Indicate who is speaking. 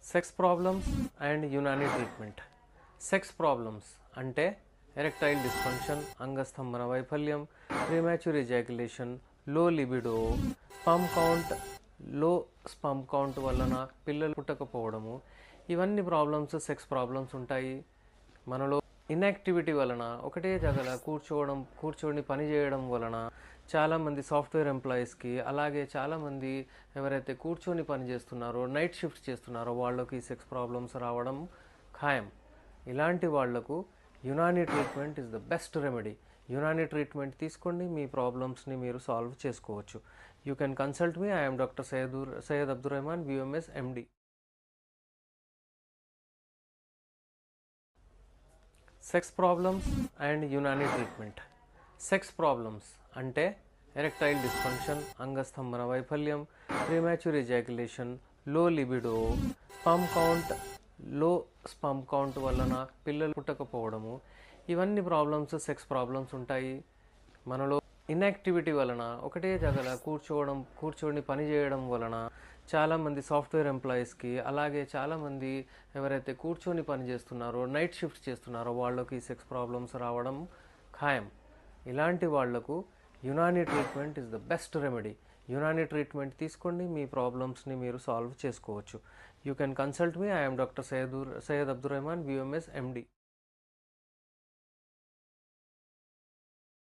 Speaker 1: Sex problems and Unani treatment. Sex problems అంటే erectile dysfunction, అంగస్తంభన వైఫల్యం, premature ejaculation, low libido, low sperm count వలన పిల్లలు పుట్టకపోవడము, ఇవన్నీ ప్రాబ్లమ్స్ సెక్స్ ప్రాబ్లమ్స్ ఉంటాయి. మనలో ఇన్యాక్టివిటీ వలన ఒకటే జగల కూర్చొని పని చేయడం వలన చాలామంది సాఫ్ట్వేర్ ఎంప్లాయీస్కి, అలాగే చాలామంది ఎవరైతే కూర్చొని పని చేస్తున్నారో, నైట్ షిఫ్ట్ చేస్తున్నారో వాళ్ళకి సెక్స్ ప్రాబ్లమ్స్ రావడం ఖాయం. ఇలాంటి వాళ్లకు Unani treatment is the best remedy. Unani treatment తీసుకోండి, మీ ప్రాబ్లమ్స్ని మీరు సాల్వ్ చేసుకోవచ్చు. You can consult me. I'm doctor Syed Abdur Rehman, BMS MD. Sex problems and Unani treatment. Sex problems అంటే ఎరెక్టైల్ డిస్ఫంక్షన్, అంగస్తంభన వైఫల్యం, premature ejaculation, low libido, low sperm count వలన పిల్లలు పుట్టకపోవడము, ఇవన్నీ ప్రాబ్లమ్స్ సెక్స్ ప్రాబ్లమ్స్ ఉంటాయి. మనలో ఇన్యాక్టివిటీ వలన ఒకటే జగల కూర్చొని పని చేయడం వలన చాలామంది సాఫ్ట్వేర్ ఎంప్లాయీస్కి, అలాగే చాలామంది ఎవరైతే కూర్చొని పని చేస్తున్నారో, నైట్ షిఫ్ట్ చేస్తున్నారో వాళ్ళకి సెక్స్ ప్రాబ్లమ్స్ రావడం ఖాయం. ఇలాంటి వాళ్లకు Unani treatment is the best remedy. Unani treatment తీసుకోండి, మీ ప్రాబ్లమ్స్ని మీరు సాల్వ్ చేసుకోవచ్చు. You can consult me. I'm doctor Syed Abdur Rehman, BMS MD.